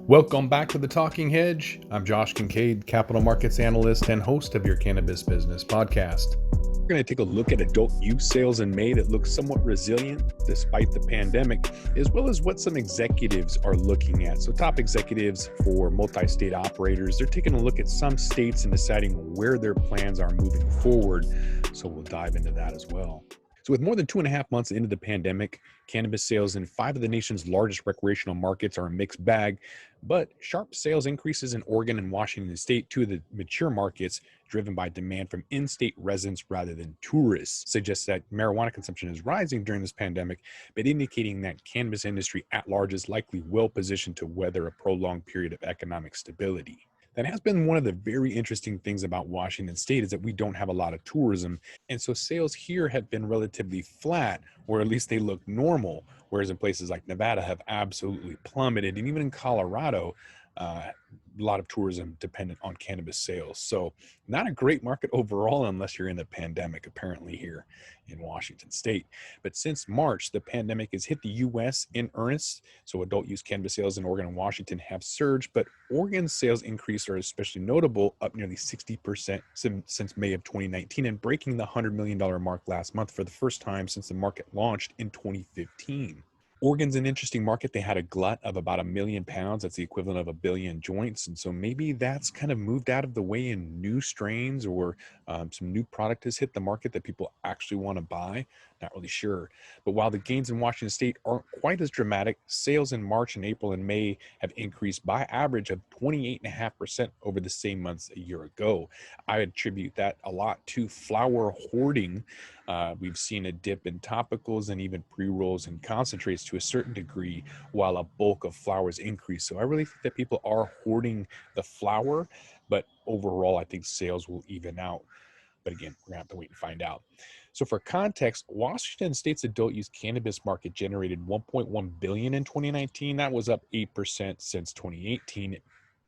Welcome back to the Talking Hedge. I'm Josh Kincaid, Capital Markets Analyst and host of your Cannabis Business Podcast. We're going to take a look at adult use sales in May that look somewhat resilient despite the pandemic, as well as what some executives are looking at. So top executives for multi-state operators, they're taking a look at some states and deciding where their plans are moving forward. So we'll dive into that as well. So with more than 2.5 months into the pandemic, cannabis sales in 5 of the nation's largest recreational markets are a mixed bag, but sharp sales increases in Oregon and Washington state, 2 of the mature markets, driven by demand from in-state residents rather than tourists, suggests that marijuana consumption is rising during this pandemic, but indicating that cannabis industry at large is likely well positioned to weather a prolonged period of economic stability. That has been one of the very interesting things about Washington state is that we don't have a lot of tourism. And so sales here have been relatively flat, or at least they look normal, whereas in places like Nevada have absolutely plummeted. And even in Colorado, a lot of tourism dependent on cannabis sales. So not a great market overall unless you're in the pandemic, apparently here in Washington state. But since March, the pandemic has hit the U.S. in earnest. So adult use cannabis sales in Oregon and Washington have surged, but Oregon's sales increase are especially notable, up nearly 60% since May of 2019 and breaking the $100 million mark last month for the first time since the market launched in 2015. Oregon's an interesting market. They had a glut of about 1 million pounds. That's the equivalent of 1 billion joints. And so maybe that's kind of moved out of the way in new strains or some new product has hit the market that people actually want to buy. Not really sure. But while the gains in Washington state aren't quite as dramatic, sales in March and April and May have increased by average of 28.5% over the same months a year ago. I attribute that a lot to flower hoarding. We've seen a dip in topicals and even pre-rolls and concentrates to a certain degree, while a bulk of flowers increase. So I really think that people are hoarding the flower, but overall, I think sales will even out. But again, we're gonna have to wait and find out. So for context, Washington state's adult use cannabis market generated $1.1 billion in 2019. That was up 8% since 2018,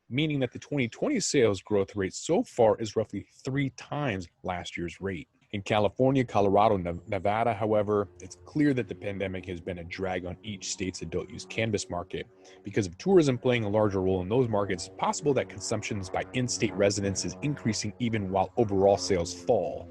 meaning that the 2020 sales growth rate so far is roughly 3 times last year's rate. In California, Colorado, Nevada, however, it's clear that the pandemic has been a drag on each state's adult use cannabis market. Because of tourism playing a larger role in those markets, it's possible that consumption by in-state residents is increasing even while overall sales fall.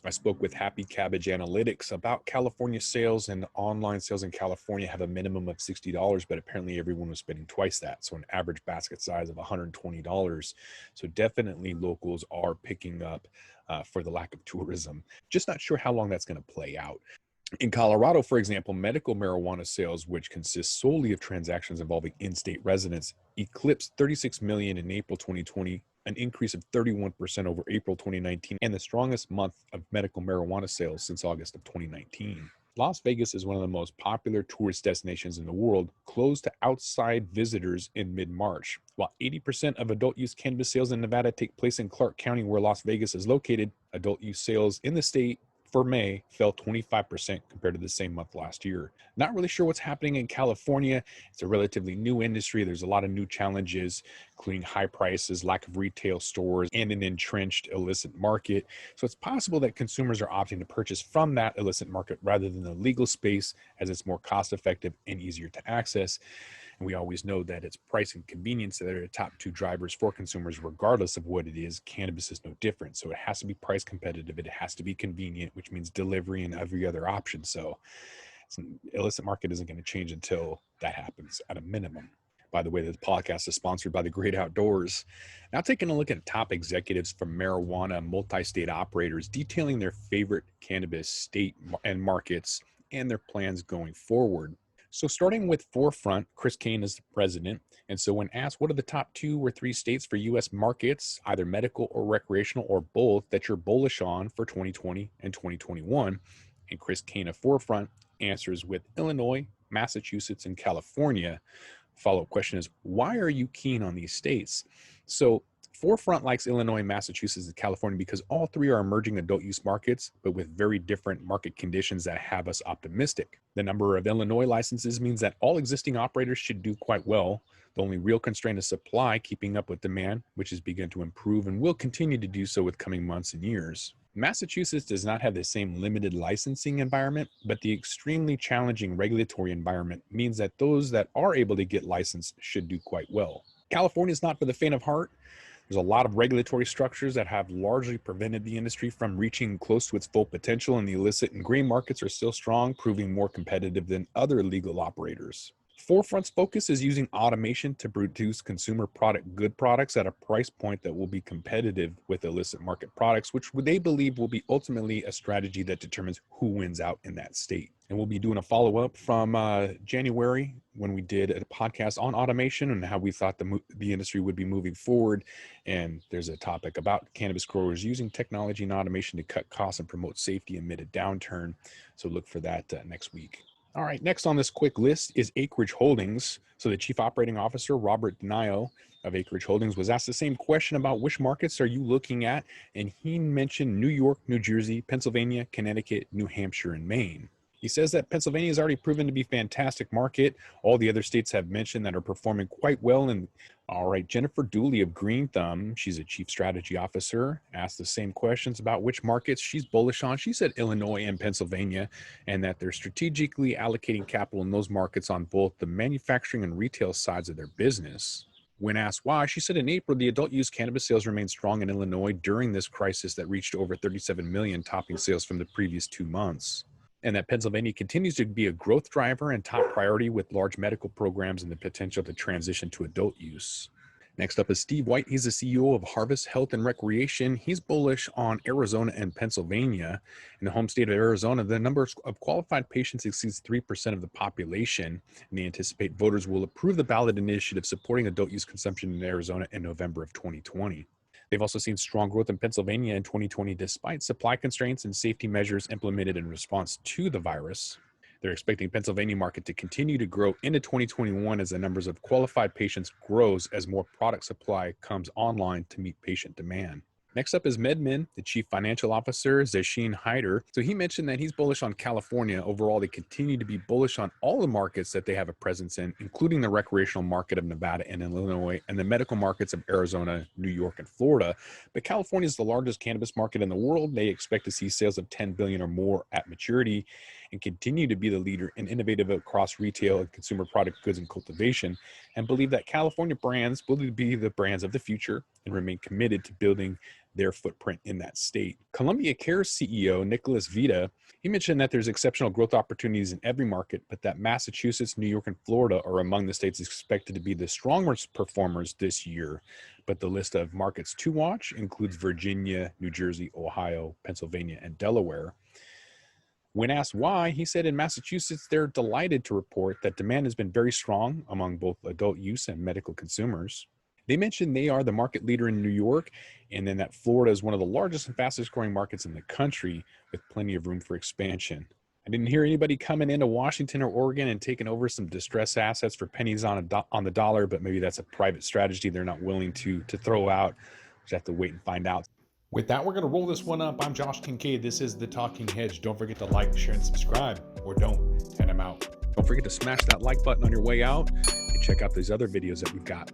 I spoke with Happy Cabbage Analytics about California sales, and online sales in California have a minimum of $60, but apparently everyone was spending twice that. So an average basket size of $120. So definitely locals are picking up for the lack of tourism. Just not sure how long that's going to play out. In Colorado, for example, medical marijuana sales, which consist solely of transactions involving in-state residents, eclipsed 36 million in April 2020, an increase of 31% over April 2019, and the strongest month of medical marijuana sales since August of 2019. Las Vegas is one of the most popular tourist destinations in the world, closed to outside visitors in mid-March. While 80% of adult use cannabis sales in Nevada take place in Clark County, where Las Vegas is located, adult use sales in the state for May fell 25% compared to the same month last year. Not really sure what's happening in California. It's a relatively new industry. There's a lot of new challenges, including high prices, lack of retail stores, and an entrenched illicit market. So it's possible that consumers are opting to purchase from that illicit market rather than the legal space, as it's more cost effective and easier to access. And we always know that it's price and convenience that are the top 2 drivers for consumers, regardless of what it is. Cannabis is no different. So it has to be price competitive. It has to be convenient, which means delivery and every other option. So the illicit market isn't going to change until that happens at a minimum. By the way, this podcast is sponsored by the Great Outdoors. Now taking a look at top executives from marijuana multi-state operators detailing their favorite cannabis state and markets and their plans going forward. So starting with Forefront, Chris Kane is the president. And so when asked what are the top 2 or 3 states for U.S. markets, either medical or recreational or both, that you're bullish on for 2020 and 2021, and Chris Kane of Forefront answers with Illinois, Massachusetts, and California. Follow-up question is, why are you keen on these states? So Forefront likes Illinois, Massachusetts, and California because all 3 are emerging adult use markets, but with very different market conditions that have us optimistic. The number of Illinois licenses means that all existing operators should do quite well. The only real constraint is supply, keeping up with demand, which has begun to improve and will continue to do so with coming months and years. Massachusetts does not have the same limited licensing environment, but the extremely challenging regulatory environment means that those that are able to get licensed should do quite well. California is not for the faint of heart. There's a lot of regulatory structures that have largely prevented the industry from reaching close to its full potential, and the illicit and gray markets are still strong, proving more competitive than other legal operators. Forefront's focus is using automation to produce consumer good products at a price point that will be competitive with illicit market products, which they believe will be ultimately a strategy that determines who wins out in that state. And we'll be doing a follow-up from January when we did a podcast on automation and how we thought the industry would be moving forward. And there's a topic about cannabis growers using technology and automation to cut costs and promote safety amid a downturn. So look for that next week. All right, next on this quick list is Acreage Holdings. So the Chief Operating Officer, Robert Denio of Acreage Holdings, was asked the same question about which markets are you looking at, and he mentioned New York, New Jersey, Pennsylvania, Connecticut, New Hampshire, and Maine. He says that Pennsylvania has already proven to be a fantastic market. All the other states have mentioned that are performing quite well. And all right, Jennifer Dooley of Green Thumb, she's a chief strategy officer, asked the same questions about which markets she's bullish on. She said Illinois and Pennsylvania, and that they're strategically allocating capital in those markets on both the manufacturing and retail sides of their business. When asked why, she said in April, the adult use cannabis sales remained strong in Illinois during this crisis that reached over 37 million, topping sales from the previous 2 months. And that Pennsylvania continues to be a growth driver and top priority with large medical programs and the potential to transition to adult use. Next up is Steve White. He's the CEO of Harvest Health and Recreation. He's bullish on Arizona and Pennsylvania. In the home state of Arizona, the number of qualified patients exceeds 3% of the population, and they anticipate voters will approve the ballot initiative supporting adult use consumption in Arizona in November of 2020. They've also seen strong growth in Pennsylvania in 2020 despite supply constraints and safety measures implemented in response to the virus. They're expecting Pennsylvania market to continue to grow into 2021 as the numbers of qualified patients grows as more product supply comes online to meet patient demand. Next up is MedMen, the Chief Financial Officer, Zashin Hyder. So he mentioned that he's bullish on California. Overall, they continue to be bullish on all the markets that they have a presence in, including the recreational market of Nevada and Illinois, and the medical markets of Arizona, New York, and Florida. But California is the largest cannabis market in the world. They expect to see sales of 10 billion or more at maturity and continue to be the leader in innovative across retail and consumer product goods and cultivation, and believe that California brands will be the brands of the future and remain committed to building their footprint in that state. Columbia Care's CEO, Nicholas Vita, he mentioned that there's exceptional growth opportunities in every market, but that Massachusetts, New York, and Florida are among the states expected to be the strongest performers this year. But the list of markets to watch includes Virginia, New Jersey, Ohio, Pennsylvania, and Delaware. When asked why, he said in Massachusetts, they're delighted to report that demand has been very strong among both adult use and medical consumers. They mentioned they are the market leader in New York, and then that Florida is one of the largest and fastest growing markets in the country with plenty of room for expansion. I didn't hear anybody coming into Washington or Oregon and taking over some distressed assets for pennies on the dollar, but maybe that's a private strategy they're not willing to throw out. We'll just have to wait and find out. With that, we're going to roll this one up. I'm Josh Kincaid. This is the Talking Hedge. Don't forget to like, share, and subscribe, or don't, and I'm out. Don't forget to smash that like button on your way out and check out these other videos that we've got.